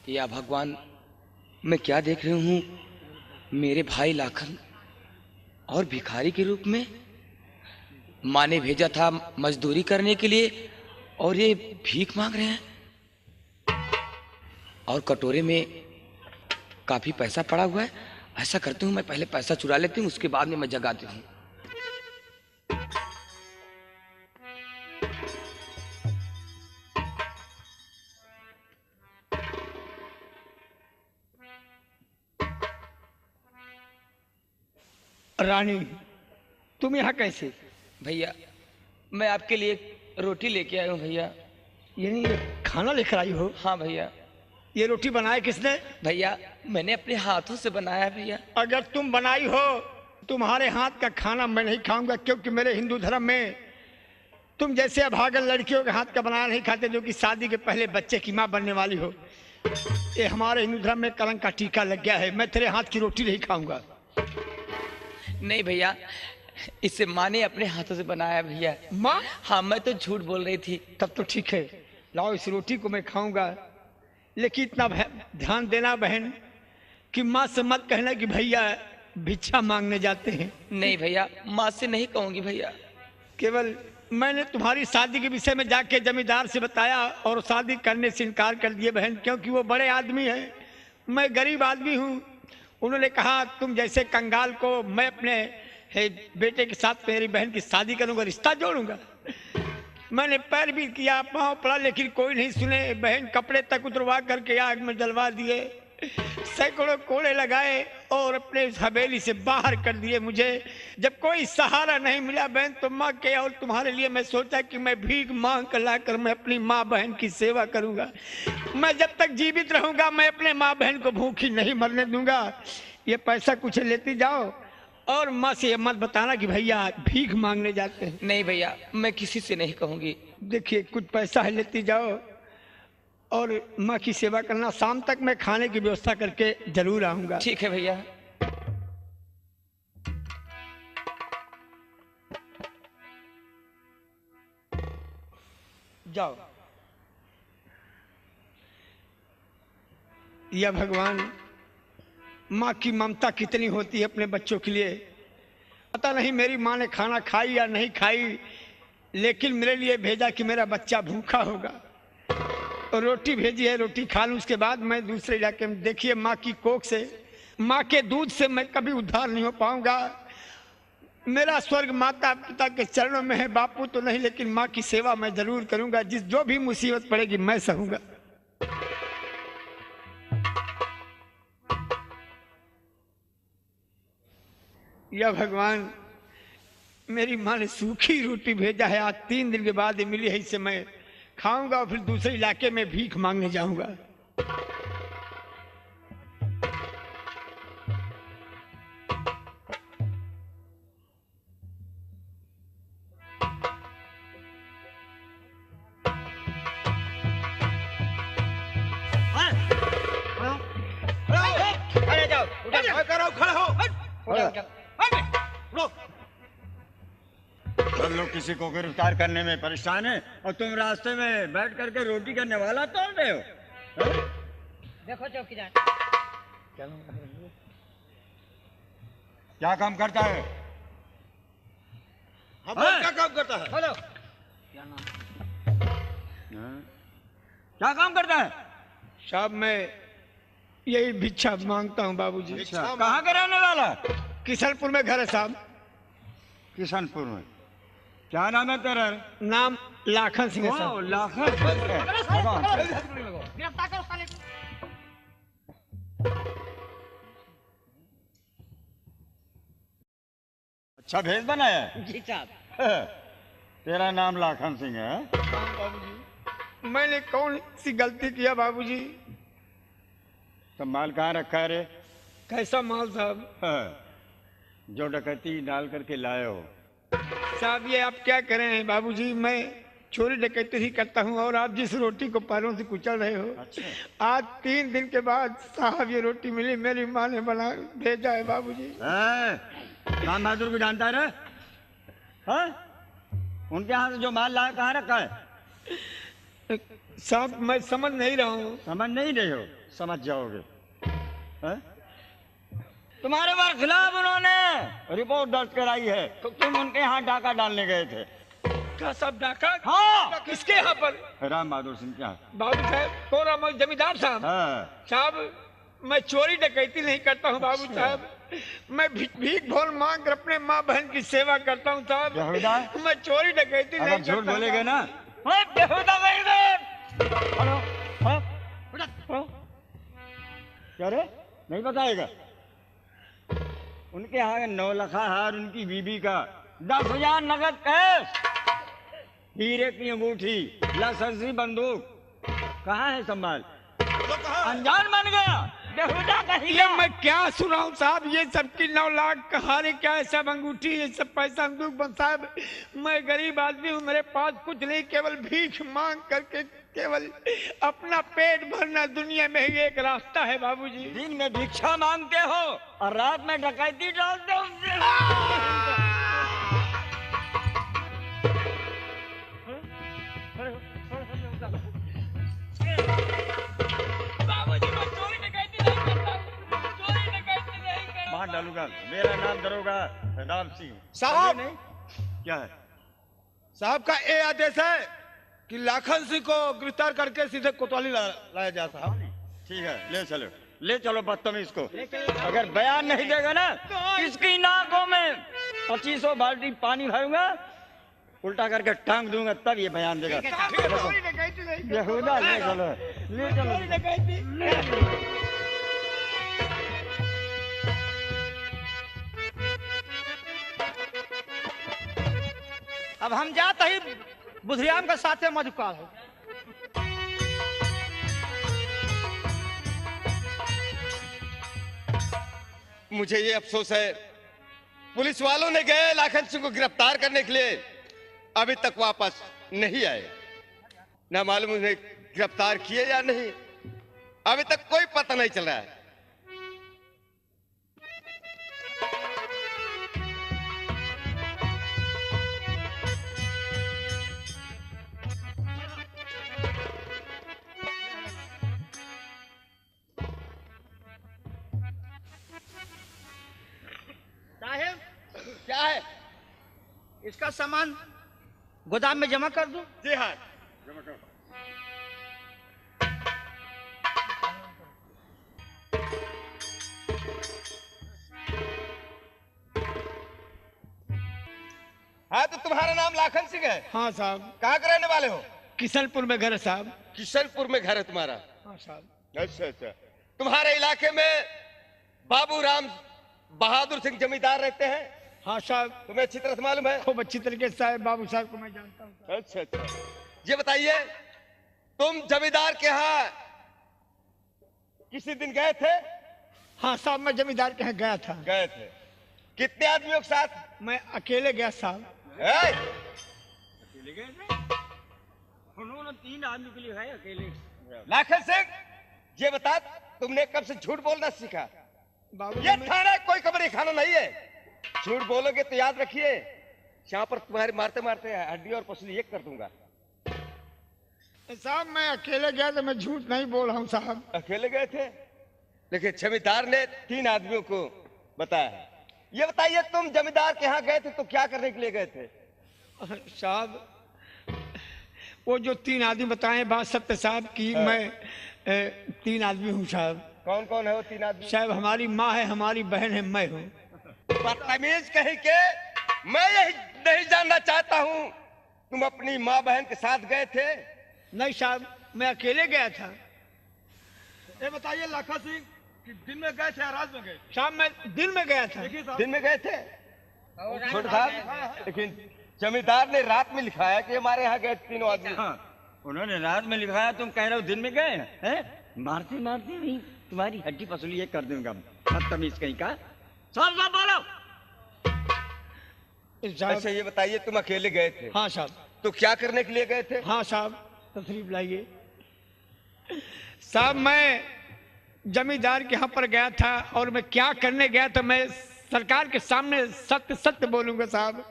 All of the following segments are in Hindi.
या भगवान, मैं क्या देख रही हूँ? मेरे भाई लाखन और भिखारी के रूप में। माँ ने भेजा था मजदूरी करने के लिए और ये भीख मांग रहे हैं। और कटोरे में काफी पैसा पड़ा हुआ है। ऐसा करती हूँ, मैं पहले पैसा चुरा लेती हूँ, उसके बाद में मैं जगाती हूँ। रानी, तुम यहाँ कैसे? भैया, मैं आपके लिए रोटी लेके आया हूँ भैया। यानी ये खाना लेकर आई हो? हाँ भैया। ये रोटी बनाया किसने? भैया, मैंने अपने हाथों से बनाया है भैया। अगर तुम बनाई हो, तुम्हारे हाथ का खाना मैं नहीं खाऊंगा, क्योंकि मेरे हिंदू धर्म में तुम जैसे अभागन लड़कियों के हाथ का बनाया नहीं खाते, जो कि शादी के पहले बच्चे की माँ बनने वाली हो। ये हमारे हिंदू धर्म में कलंक का टीका लग गया है। मैं तेरे हाथ की रोटी नहीं खाऊंगा। नहीं भैया, इसे माँ ने अपने हाथों से बनाया है भैया। माँ? हाँ, मैं तो झूठ बोल रही थी। तब तो ठीक है, लाओ इस रोटी को मैं खाऊंगा। लेकिन इतना ध्यान देना बहन कि माँ से मत कहना कि भैया भिक्षा मांगने जाते हैं। नहीं भैया, माँ से नहीं कहूंगी भैया। केवल मैंने तुम्हारी शादी के विषय में जाके जमींदार से बताया और शादी करने से इनकार कर दिए बहन, क्योंकि वो बड़े आदमी हैं, मैं गरीब आदमी हूँ। उन्होंने कहा तुम जैसे कंगाल को मैं अपने बेटे के साथ मेरी बहन की शादी करूंगा, रिश्ता जोड़ूंगा। मैंने पैर भी किया, पाँव पड़ा, लेकिन कोई नहीं सुने। बहन कपड़े तक उतरवा करके आग में जलवा दिए, सैकड़ों कोड़े लगाए और अपने हवेली से बाहर कर दिए मुझे। जब कोई सहारा नहीं मिला बहन, तो माँ के और तुम्हारे लिए मैं सोचा कि मैं भीख मांग कर लाकर मैं अपनी माँ बहन की सेवा करूंगा। मैं जब तक जीवित रहूंगा मैं अपने माँ बहन को भूखी नहीं मरने दूंगा। ये पैसा कुछ लेती जाओ और माँ से ये मत बताना कि भैया भीख मांगने जाते हैं। नहीं भैया, मैं किसी से नहीं कहूंगी। देखिए कुछ पैसा है, लेती जाओ और माँ की सेवा करना। शाम तक मैं खाने की व्यवस्था करके जरूर आऊंगा। ठीक है भैया। जाओ। या भगवान, माँ की ममता कितनी होती है अपने बच्चों के लिए। पता नहीं मेरी माँ ने खाना खाई या नहीं खाई, लेकिन मेरे लिए भेजा कि मेरा बच्चा भूखा होगा। और रोटी भेजी है, रोटी खा लूँ, उसके बाद मैं दूसरे इलाके में। देखिए माँ की कोख से, माँ के दूध से मैं कभी उद्धार नहीं हो पाऊंगा। मेरा स्वर्ग माता पिता के चरणों में है, बापू तो नहीं, लेकिन माँ की सेवा मैं जरूर करूंगा। जो भी मुसीबत पड़ेगी मैं सहूंगा। या भगवान, मेरी माँ ने सूखी रोटी भेजा है, आज 3 दिन के बाद ये मिली है, इसे मैं खाऊंगा और फिर दूसरे इलाके में भीख मांगने जाऊंगा। अरे जाओ, करो, खड़े हो। सब लोग किसी को गिरफ्तार करने में परेशान है और तुम रास्ते में बैठ करके रोटी करने वाला तोड़ रहे हो। देखो चौकीदार, क्या काम करता है? क्या काम करता है? बोलो। क्या काम करता है? साहब मैं यही भिक्षा मांगता हूँ बाबूजी। कहाँ के रहने वाला? किशनपुर में घर है साहब। किशनपुर में। क्या नाम है तेरा? नाम लाखन सिंह है साहब। लाखन सिंह है। गिरफ्तार करो साले। अच्छा भेष बनाया है? जी साहब। तेरा नाम लाखन सिंह है? बाबूजी, मैंने कौन सी गलती किया बाबूजी? तो माल कहाँ रखा है रे? कैसा माल साहब? जो डकैती डाल करके लाए हो। साहब ये आप क्या कर रहे हैं बाबूजी? मैं चोरी डकैती ही करता हूँ और आप जिस रोटी को पैरों से कुचल रहे हो। अच्छा। आज 3 दिन के बाद साहब ये रोटी मिली, मेरी माँ ने बना भेजा है बाबूजी। राम बहादुर को जानता है रे? हाँ? उनके यहाँ से जो माल लाया कहाँ रखा है? साहब मैं समझ नहीं रहा हूँ। समझ नहीं रहे हो, समझ जाओगे। हैं? तुम्हारे बार खिलाफ उन्होंने रिपोर्ट दर्ज कराई है, तो तुम उनके यहाँ डाका डालने गए थे। क्या साहब डाका? हाँ। किसके यहाँ पर? राम बहादुर सिंह क्या? बाबू साहब, कोरा मैं जमींदार साहब। हाँ। साहब मैं चोरी डकैती नहीं करता हूँ बाबू साहब, मैं भीख भोल मांग कर अपने माँ बहन की सेवा करता हूँ साहब। बेहुदा? मैं चोरी डकैती नहीं अगर करता। झूठ बोलेगे ना, ओए बेहुदा हेलो, क्या रे, नहीं बताएगा? उनके यहाँ 9 लाख हार, उनकी बीबी का 10,000 नगद कैश, हीरे की अंगूठी, लाइसेंसी बंदूक, कहाँ है संभाल? अनजान बन गया बेहुदा कहीं। ये मैं क्या सुना हूँ साहब, ये सबकी 9 लाख हारे, क्या है सब अंगूठी, ये सब पैसा बंदूक बन साहब। मैं गरीब आदमी हूँ, मेरे पास कुछ नहीं, केवल भीख मांग करके केवल अपना पेट भरना दुनिया में ही एक रास्ता है बाबूजी। दिन में भिक्षा मांगते हो और रात में डकैती डालते हो। बाबूजी मैं चोरी डकैती नहीं करता, चोरी डकैती नहीं करता। मार डालूंगा। मेरा नाम दरोगा राम सिंह। साहब! नहीं? क्या है? साहब का ये आदेश है कि लाखन सिंह को गिरफ्तार करके सीधे कोतवाली लाया जाए साहब। ठीक है, ले चलो बदतमीज को। अगर बयान नहीं देगा ना, इसकी नाकों में 2500 बाल्टी पानी भरूंगा, उल्टा करके टांग दूंगा, तब ये बयान देगा। चोरी डकैती नहीं करता। बेहुदा, ले चलो। चोरी डकैती। अब हम जाते ही बुधियाम के साथे मधुकार हो। मुझे ये अफसोस है, पुलिस वालों ने गए लाखन सिंह को गिरफ्तार करने के लिए, अभी तक वापस नहीं आए। न मालूम उन्हें गिरफ्तार किए या नहीं, अभी तक कोई पता नहीं चल रहा है। साहेब क्या है? इसका सामान गोदाम में जमा कर दूं? जी हाँ। हाँ, तो तुम्हारा नाम लाखन सिंह है? हाँ साहब। कहाँ के रहने वाले हो? किशनपुर में घर है साहब। किशनपुर में घर है तुम्हारा? हाँ साहब। अच्छा अच्छा। तुम्हारे इलाके में बाबू राम बहादुर सिंह जमींदार रहते हैं? हाँ साहब। तुम्हें अच्छी तरह से मालूम है? खूब अच्छी तरीके से साहब, बाबू साहब को मैं जानता हूँ। अच्छा अच्छा। ये बताइए, तुम जमींदार के यहाँ किसी दिन गए थे? हाँ साहब, मैं जमींदार के यहाँ गया था। गए थे। कितने आदमियों के साथ? मैं अकेले गया साहब। अकेले गए थे? उन्होंने 3 आदमी के लिए है अकेले। लाखन सिंह, ये बता, तुमने कब से झूठ बोलना सीखा? बाबू ये थाना कोई कमरे खाना नहीं है। झूठ बोलोगे तो याद रखिए, यहाँ पर तुम्हारे मारते मारते हड्डी और पसली एक कर दूंगा। साहब मैं अकेले गया तो मैं झूठ नहीं बोल रहा हूँ साहब। अकेले गए थे, लेकिन जमींदार ने 3 आदमियों को बताया। ये बताइए, तुम जमींदार के यहाँ गए थे तो क्या करने के लिए गए थे? साहब वो जो 3 आदमी बताए बात सत्य साहब की, मैं 3 आदमी हूँ साहब। कौन कौन है वो 3 आदमी? साहब हमारी माँ है, हमारी बहन है, मैं हूँ। बदतमीज कहीं के, मैं यही नहीं जानना चाहता हूँ तुम अपनी माँ बहन के साथ गए थे? नहीं साहब, मैं अकेले गया था। ये बताइए लाखा सिंह कि दिन में गए थे या रात में गए? साहब मैं दिन में गया था। दिन में गए थे? छोटे साहब, लेकिन जमींदार ने रात में लिखाया कि हमारे यहाँ गए 3 आदमी। हाँ, उन्होंने रात में लिखाया, तुम कह रहे हो दिन में गए हैं? मारते मारते नहीं तुम्हारी हड्डी पसली एक कर दूंगा। बदतमीज कहीं का। सब बोलो। अच्छा ये बताइए, तुम अकेले गए थे? हाँ साहब। तो क्या करने के लिए गए थे? हाँ साहब, तशरीफ लाइए। साहब मैं जमींदार के यहाँ पर गया था, और मैं क्या करने गया था मैं सरकार के सामने सत्य सत्य बोलूंगा साहब।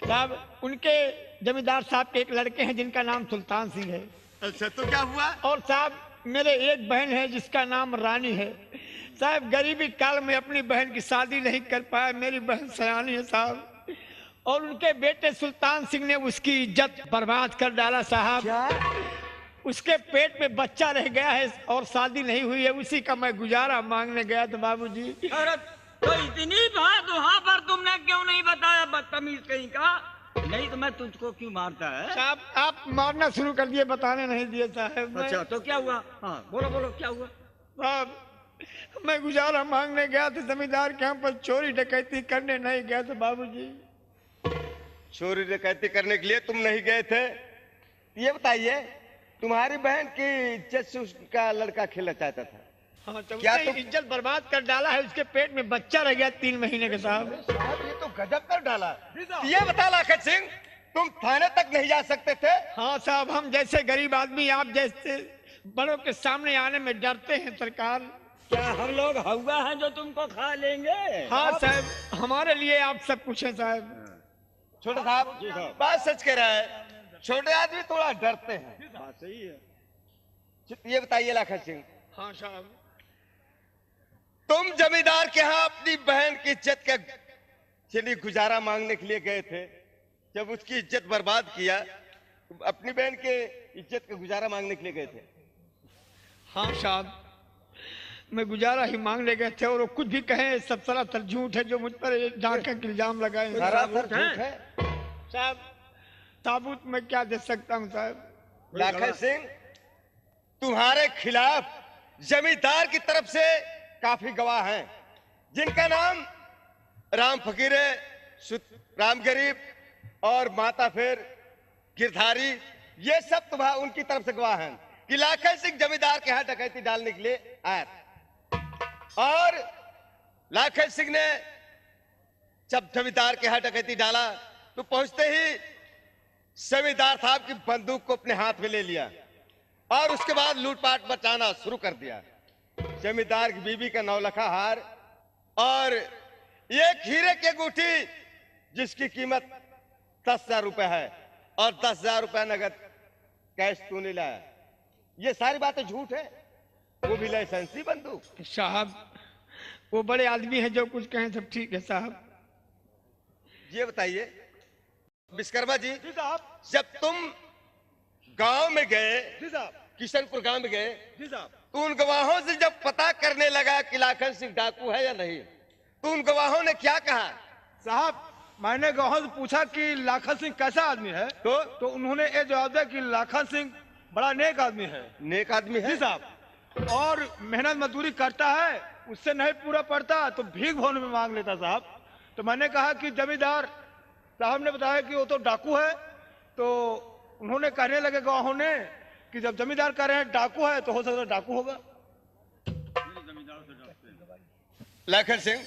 साहब उनके जमींदार साहब के एक लड़के हैं जिनका नाम सुल्तान सिंह है। अच्छा तो क्या हुआ? और साहब मेरे एक बहन है जिसका नाम रानी है साहब। गरीबी काल में अपनी बहन की शादी नहीं कर पाया। मेरी बहन सयानी है साहब, और उनके बेटे सुल्तान सिंह ने उसकी इज्जत बर्बाद कर डाला साहब। उसके पेट में बच्चा रह गया है और शादी नहीं हुई है। उसी का मैं गुजारा मांगने गया था बाबूजी। अरे तो इतनी बात वहाँ पर तुमने क्यों नहीं बताया, बदतमीज कहीं का? नहीं तो मैं तुझको क्यों मारता है? साहब आप मारना शुरू कर दिए, बताने नहीं दिए साहब। अच्छा तो क्या हुआ? हाँ बोलो बोलो क्या हुआ? साहब मैं गुजारा मांगने गया था जमींदार के यहाँ पर, चोरी डकैती करने नहीं गया था बाबूजी। चोरी डकैती करने के लिए तुम नहीं गए थे? ये बताइए, तुम्हारी बहन की इज्जत से उसका लड़का खेलना चाहता था। हाँ तो क्या उसने इज्जत बर्बाद कर डाला है। उसके पेट में बच्चा रह गया 3 महीने के साहब। साहब ये तो गजब कर डाला। ये बता लाखन सिंह, तुम थाने तक नहीं जा सकते थे? हाँ साहब, हम जैसे गरीब आदमी आप जैसे बड़ों के सामने आने में डरते हैं सरकार। क्या हम लोग हवा हैं जो तुमको खा लेंगे? हाँ साहब, हमारे लिए आप सब कुछ है साहब। छोटे साहब बात सच कह रहा है, छोटे आदमी थोड़ा डरते हैं। बात सही है। ये बताइए लाखन सिंह, हाँ साहब, तुम जमींदार के यहाँ अपनी बहन की इज्जत का चलिए गुजारा मांगने के लिए गए थे। जब उसकी इज्जत बर्बाद किया, तुम अपनी बहन के इज्जत का गुजारा मांगने के लिए गए थे। हाँ साहब, मैं गुजारा ही मांगने गए थे। और वो कुछ भी कहें सब सरासर झूठ है जो मुझ पर डाका के इल्जाम लगाए हैं। सरासर झूठ है। साहब साबुत मैं क्या दे सकता हूँ साहब। लाखन सिंह, तुम्हारे खिलाफ जमींदार की तरफ से काफी गवाह हैं, जिनका नाम राम फकीर, राम गरीब और माता फिर गिरधारी, ये सब तुम्हारा उनकी तरफ से गवाह हैं कि लाखन सिंह जमींदार के यहाँ डकैती डालने के लिए आया था। और लाखन सिंह ने जब जमींदार के यहाँ डकैती डाला तो पहुंचते ही जमींदार साहब की बंदूक को अपने हाथ में ले लिया और उसके बाद लूटपाट मचाना शुरू कर दिया। जमींदार की बीबी का 9 लाख हार और एक हीरे की अंगूठी जिसकी कीमत 10,000 रुपए है और 10,000 रुपए नगद कैश तूने लाया, ये सारी बातें झूठ है। वो भी लाइसेंसी बंदूक। साहब वो बड़े आदमी है, जो कुछ कहें सब ठीक है साहब। ये बताइए विश्वकर्मा जी, जब तुम गांव में गए, किशनपुर गांव में गए, तो उन गवाहों से जब पता करने लगा कि लाखन सिंह डाकू है या नहीं, तो उन गवाहों ने क्या कहा? साहब मैंने गवाहों से पूछा कि लाखन सिंह कैसा आदमी है, तो उन्होंने ये जवाब दिया कि लाखन सिंह बड़ा नेक आदमी है। नेक आदमी है? जी साहब, और मेहनत मजदूरी करता है, उससे नहीं पूरा पड़ता तो भीख भवन में मांग लेता साहब। तो मैंने कहा कि जमींदार साहब ने बताया कि वो तो डाकू है, तो उन्होंने कहने लगे गवाहों ने कि जब जमींदार कह रहे हैं डाकू है तो हो सकता है डाकू होगा। लाखन सिंह,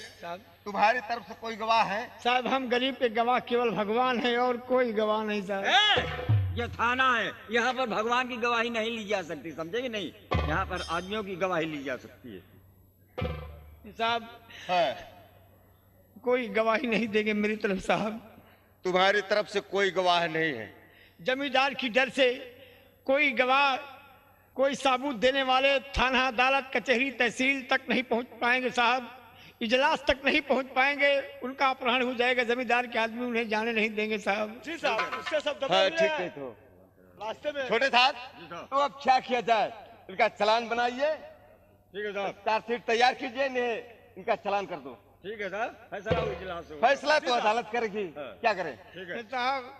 तुम्हारी तरफ से कोई गवाह है? साहब हम गरीब के गवाह केवल भगवान है और कोई गवाह नहीं साहब। ये थाना है, यहाँ पर भगवान की गवाही नहीं ली जा सकती, समझे कि नहीं? यहाँ पर आदमियों की गवाही ली जा सकती है। साहब है। कोई गवाही नहीं देंगे मेरी तरफ साहब। तुम्हारी तरफ से कोई गवाह नहीं है? जमींदार की डर से कोई गवाह, कोई साबूत देने वाले थाना, अदालत, कचहरी, तहसील तक नहीं पहुंच पाएंगे साहब। इजलास तक नहीं पहुंच पाएंगे, उनका अपहरण हो जाएगा। जमींदार के आदमी उन्हें जाने नहीं देंगे साहब। जी साहब, उससे सब दबा हाँ, लिया ठीक है। है। तो रास्ते में छोटे साहब, तो अब क्या किया जाए? इनका चालान बनाइए। ठीक है साहब, चार्जशीट तैयार कीजिए, इनका चालान कर दो। ठीक है साहब, फैसला हो इजलास हो। फैसला तो अदालत करेगी, क्या करें? ठीक है साहब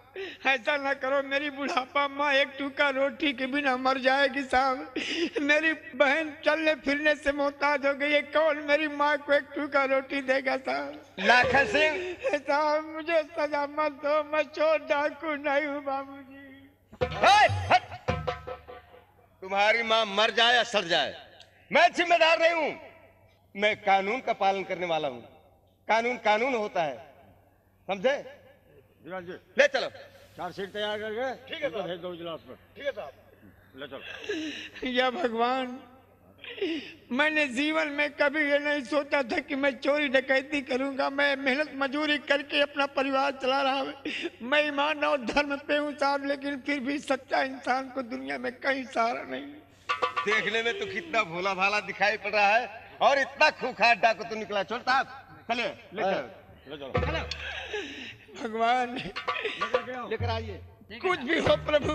ऐसा ना करो, मेरी बुढ़ापा माँ एक टुकड़ा रोटी के बिना मर जाएगी साहब। मेरी बहन चलने फिरने से मोहताज हो गई है, कौन मेरी माँ को एक टुकड़ा रोटी देगा साहब? लाखन सिंह, साहब मुझे सजा मत दो, मैं चोर डाकू नहीं हूँ बाबूजी। तुम्हारी माँ मर जाए या सड़ जाए, मैं जिम्मेदार नहीं हूँ। मैं कानून का पालन करने वाला हूँ। कानून कानून होता है, समझे? दीवान जी, ले चलो। चार्जशीट तैयार करके ठीक है उनको भेज दो इजलास पर। ठीक है साहब। ले चलो। या भगवान, मैंने जीवन में कभी ये नहीं सोचा था कि मैं चोरी डकैती करूंगा। मैं मेहनत मजदूरी करके अपना परिवार चला रहा हूं। मैं ईमान और धर्म पे हूँ साहब, लेकिन फिर भी सच्चा इंसान को दुनिया में कहीं सहारा नहीं। देखने में तो कितना भोला भाला दिखाई पड़ रहा है और इतना खूंखार डाकू तो निकला। चल साहब चलिए ले चलो। भगवान लेकर आइए। कुछ भी हो प्रभु,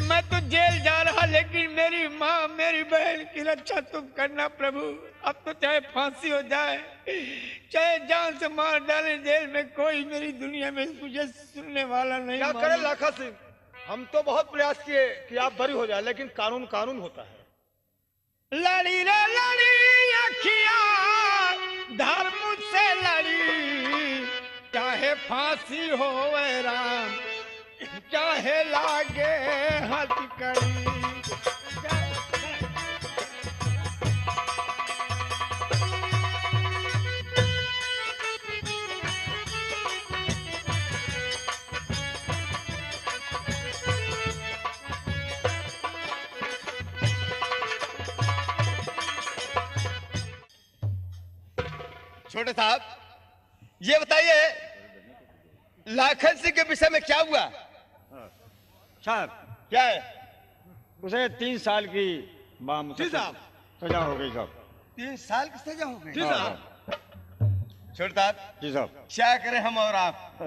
मैं तो जेल जा रहा, लेकिन मेरी माँ मेरी बहन की रक्षा तुम करना प्रभु। अब तो चाहे फांसी हो जाए, चाहे जान से मार डाले जेल में, कोई मेरी दुनिया में मुझे सुनने वाला नहीं। क्या करें लाखा सिंह, हम तो बहुत प्रयास किए कि आप बरी हो जाए, लेकिन कानून कानून होता है। लड़ी रे लड़ी अखिया धर्म से लड़ी, चाहे फांसी हो राम, चाहे लागे हथकड़ी। छोटे साहब ये बताइए लाखन सिंह के विषय में क्या हुआ? साहब क्या है? उसे 3 साल की जी साहब। सजा हो गई साहब। 3 साल की सजा हो गई? जी साहब। छोटे साहब जी साहब। क्या करें हम और आप?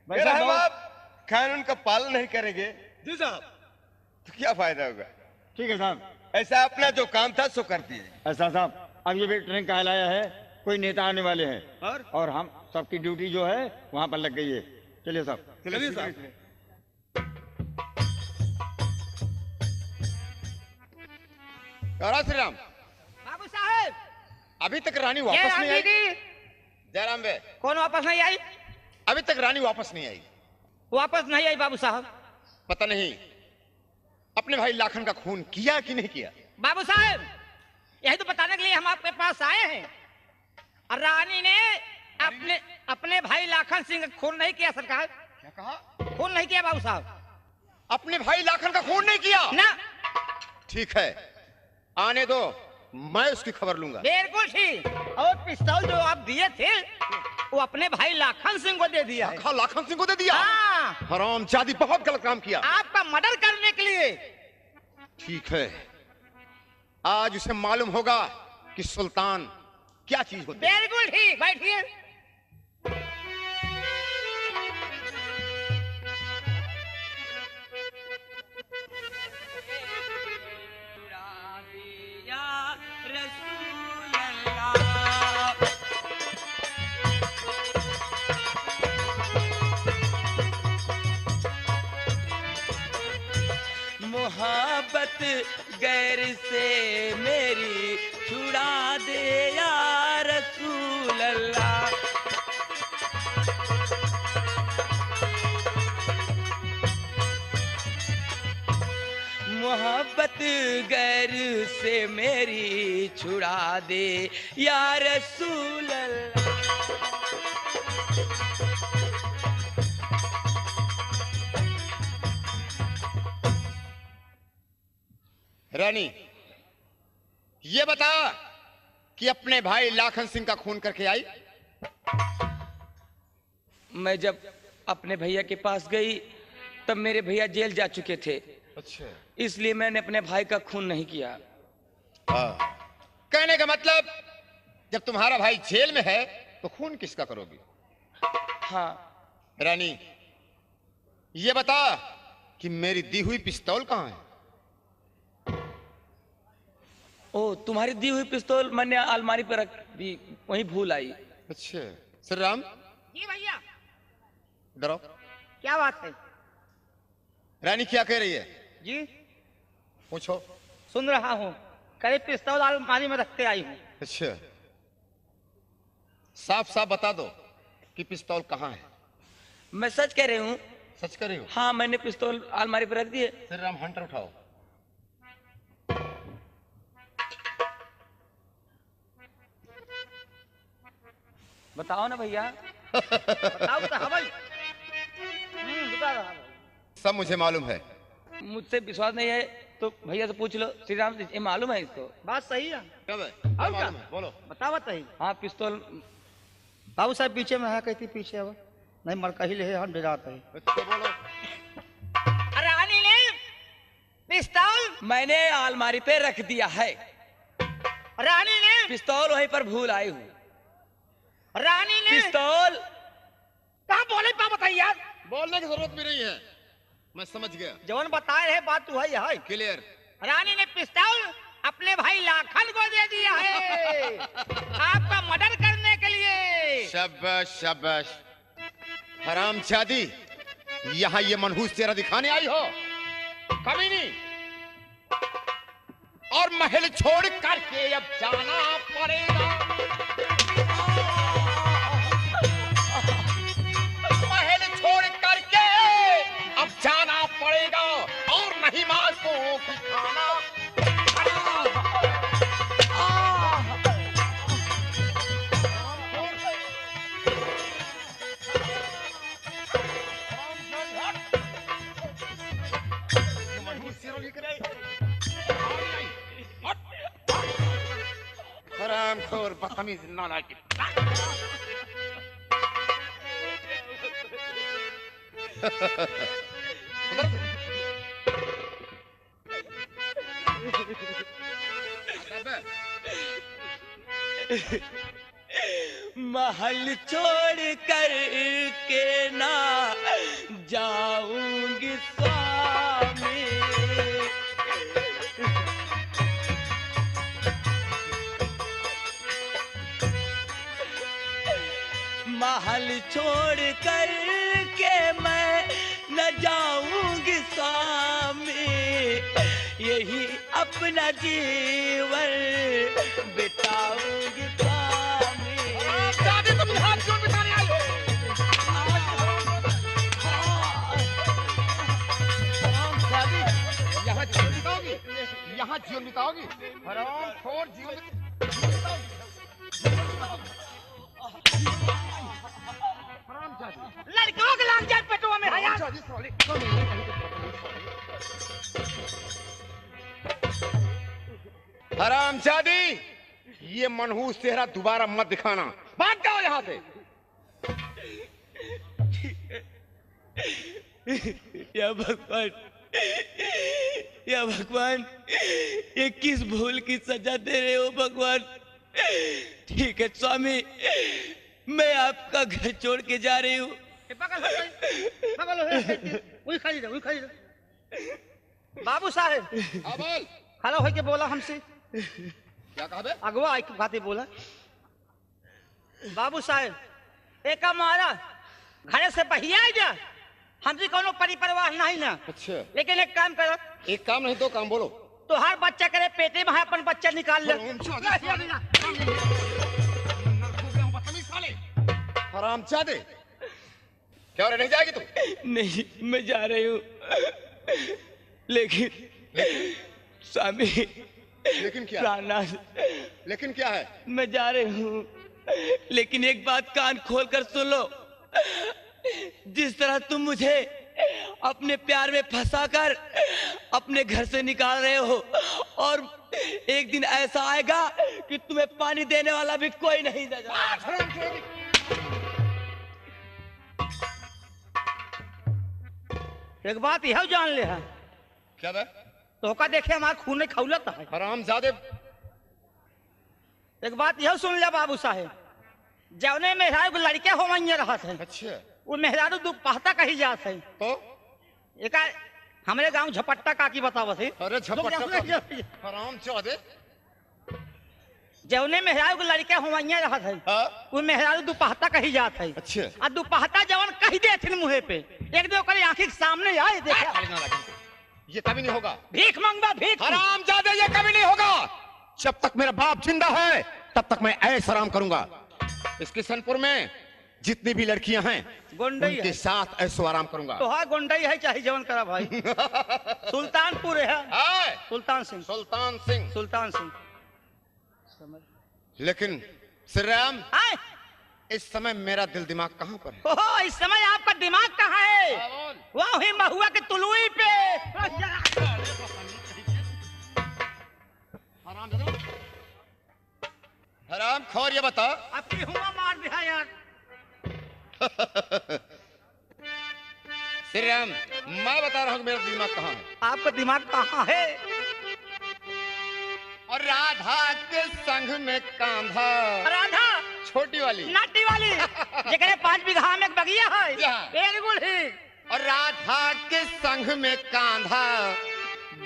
अगर हम आप कानून का पालन नहीं करेंगे जी साहब। तो क्या फायदा होगा? ठीक है साहब। ऐसा अपना जो काम था सो कर दिए। ऐसा साहब अब ये भी ट्रेन कहलाया है, कोई नेता आने वाले हैं और हम सबकी ड्यूटी जो है वहाँ पर लग गई है। चलिए साहब। चलिए साहब। श्री राम बाबू साहब, अभी तक रानी ये वापस नहीं आई। दीदी जयराम बे कौन वापस नहीं आई? अभी तक रानी वापस नहीं आई। वापस नहीं आई बाबू साहब। पता नहीं अपने भाई लाखन का खून किया कि नहीं किया। बाबू साहब यही तो बताने के लिए हम आपके पास आए हैं। और रानी ने अपने भाई लाखन सिंह का खून नहीं किया सरकार। क्या कहा? खून नहीं किया बाबू साहब। अपने भाई लाखन का खून नहीं किया ना। ठीक है, आने दो, मैं उसकी खबर लूंगा। बिल्कुल ठीक। और पिस्तौल जो आप दिए थे वो अपने भाई लाखन सिंह को दे दिया है। लाखन सिंह को दे दिया? हाँ। हरामजादी, बहुत गलत काम किया। आपका मर्डर करने के लिए। ठीक है, आज उसे मालूम होगा कि सुल्तान क्या चीज होती है। बिल्कुल ठीक, बैठिए। मोहब्बत गैर से मेरी छुड़ा दे या रसूल अल्लाह। मोहब्बत गैर से मेरी छुड़ा दे या रसूल अल्लाह। रानी ये बता कि अपने भाई लाखन सिंह का खून करके आई? मैं जब अपने भैया के पास गई तब मेरे भैया जेल जा चुके थे। अच्छा, इसलिए मैंने अपने भाई का खून नहीं किया। कहने का मतलब जब तुम्हारा भाई जेल में है तो खून किसका करोगी? हाँ। रानी ये बता कि मेरी दी हुई पिस्तौल कहाँ है? ओ, तुम्हारी दी हुई पिस्तौल मैंने अलमारी पर रख दी, वहीं भूल आई। अच्छा, श्री राम जी भैया। इधर आओ। क्या बात है? रानी क्या कह रही है? जी पूछो। सुन रहा हूँ, करीब पिस्तौल अलमारी में रखते आई हूँ। अच्छा, साफ साफ बता दो कि पिस्तौल कहाँ है। मैं सच कह रही हूँ। सच कर रही हो? हाँ, मैंने पिस्तौल अलमारी पर रख दी है। श्री राम हंटर उठाओ। बताओ ना भैया। बताओ तो हवल। बता रहा हूँ। सब मुझे मालूम है। मुझसे विश्वास नहीं है तो भैया से पूछ लो, श्री राम ये मालूम है इसको? बात सही है। कब है और क्या? बोलो। बतावा तही। हाँ पिस्तौल। बाबू साहब पीछे में है, कहती पीछे अब नहीं मरका ही ले हम डराते हैं। तो बोलो। रानी ने पिस्तौल मैंने अलमारी पे रख दिया है। रानी ने पिस्तौल वहीं पर भूल आई हूँ। रानी ने पिस्तौल कहाँ बोले पा बताइए यार। बोलने की जरूरत भी नहीं है, मैं समझ गया। जवन बताए रहे बात तू है। क्लियर। रानी ने पिस्तौल अपने भाई लाखन को दे दिया है आपका मर्डर करने के लिए। शाबाश शाबाश। हरामजादी, यहाँ ये मनहूस तेरा दिखाने आई हो? कभी नहीं। और महल छोड़ करके अब जाना पड़ेगा। महल छोड़ करके अब जाना पड़ेगा और नहीं मालूम की खाना। हरामखोर बदतमीज नालायक। महल छोड़ कर के ना जाऊंगी स्वामी। महल छोड़ कर के मैं न जाऊंगी स्वामी, यही अपना जीवन बिताऊंगी स्वामी। दादी तुम यहाँ क्यों बिताने आई हो? यहाँ जीवन बिताओगी? यहाँ जीवन बिताओगी? हरामखोर जीवन लड़कियों के लाग जाए पेटवा में है यार। हरामजादी, ये मनहूस चेहरा दोबारा मत दिखाना। भाग जाओ यहाँ से। या भगवान, या भगवान, ये किस भूल की सजा दे रहे हो भगवान? ठीक है स्वामी, मैं आपका घर छोड़ के जा रही हूँ। बाबू साहेब हाँ बोल। खड़ा होके बोला हमसे, क्या कहा बे? अगवा एक बातें बोला। बाबू साहेब एक हमारा घर से बहिया जा, हमसे कोनो परिवार नहीं ना। अच्छा, लेकिन एक काम करो, एक काम नहीं तो काम बोलो। तो हर बच्चा करे पेटे में है अपन बच्चा निकाल ले। हरामजादे, क्या हो रहा, नहीं जाएगी तू? नहीं, मैं जा रही हूँ, लेकिन स्वामी, लेकिन क्या? प्राणनाथ, लेकिन क्या है? मैं जा रही हूँ, लेकिन एक बात कान खोल कर सुन लो। जिस तरह तुम मुझे अपने प्यार में फंसाकर अपने घर से निकाल रहे हो, और एक दिन ऐसा आएगा कि तुम्हें पानी देने वाला भी कोई नहीं देगा। एक बात यह जान ले है, क्या बे? तो का देखे हमारा खून नहीं खौलत है। हरामजादे, एक बात यह सुन ले बाबू साहेब, जवने मेहरारू लड़के हो वहीं रहत है, अच्छा, वो मेहरारू दुपहता कही जात है। तो एक हमारे गांव झपट्टा काकी बतावत है। अरे झपट्टा, हरामजादे, जवने मेहरारू के लड़के हो वहीं रहत है, हाँ? वो मेहरारू दुपहता कही जात है। अच्छा, आ दुपहता जवन कही देथिन मुहे पे, एक दो करे आंखी के सामने आए देखे। ये कभी नहीं होगा। भीख मंगवा भीख। हरामजादे, ये कभी नहीं होगा। जब तक मेरा बाप जिंदा है तब तक मैं ऐसा आराम करूंगा। इस किशनपुर में जितनी भी लड़कियां हैं गोंडई उनके है, साथ ऐसा आराम करूंगा। तो हाँ गोंडई है, चाहे जवन करा भाई। सुल्तानपुर है, हाय, सुल्तान सिंह, सुल्तान सिंह। सुल्तान सिंह। लेकिन श्री राम, आए इस समय मेरा दिल दिमाग कहाँ पर है? ओहो, इस समय आपका दिमाग कहाँ है? वही महुआ के तुलुई पे। हराम खोर, ये बता अब की हुआ मार दिया यार। श्री राम, मैं बता रहा हूँ मेरा दिमाग कहाँ है। आपका दिमाग कहाँ है? और राधा के संग में कांधा, राधा छोटी वाली नाटी वाली जेकरे 5 बीघा में एक बगिया है। यहाँ। बिल्कुल ही। और राधा के संग में कांधा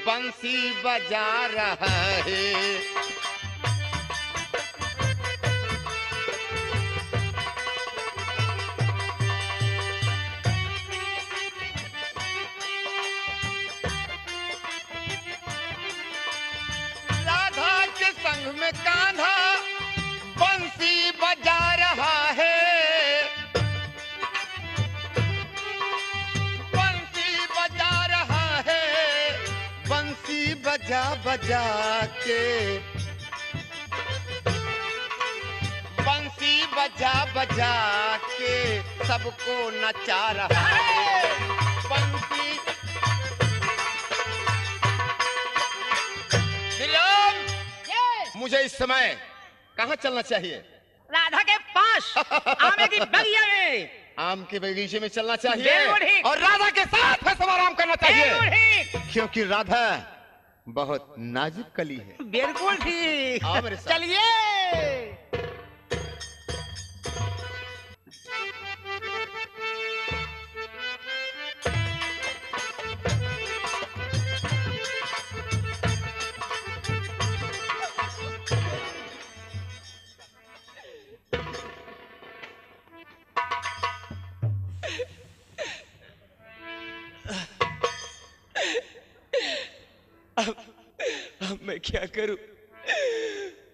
बंसी बजा रहा है। राधा के संग में कांधा बंसी बजा रहा है। बंसी बजा रहा है। बंसी बजा बजा के, बंसी बजा बजा के सबको नचा रहा है। बंसी मुझे इस समय कहाँ चलना चाहिए? राधा के पास आमे की बगिया में। आम के बगीचे में चलना चाहिए बिल्कुल ठीक। और राधा के साथ है समाराम करना चाहिए, बिल्कुल ठीक। क्योंकि राधा बहुत नाजुक कली है। बिल्कुल ठीक। आओ मेरे साथ। चलिए। अब मैं क्या करूं?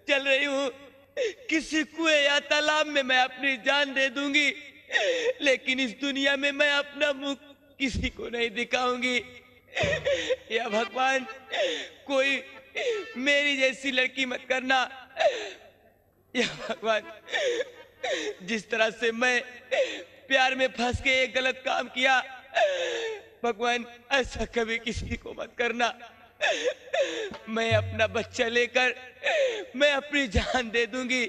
चल रही हूं किसी कुएं या तालाब में मैं अपनी जान दे दूंगी, लेकिन इस दुनिया में मैं अपना मुख किसी को नहीं दिखाऊंगी। या भगवान, कोई मेरी जैसी लड़की मत करना। या भगवान, जिस तरह से मैं प्यार में फंस के एक गलत काम किया, भगवान ऐसा कभी किसी को मत करना। मैं अपना बच्चा लेकर मैं अपनी जान दे दूंगी,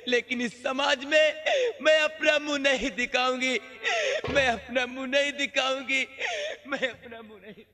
लेकिन इस समाज में मैं अपना मुंह नहीं दिखाऊंगी। मैं अपना मुंह नहीं दिखाऊंगी। मैं अपना मुंह नहीं।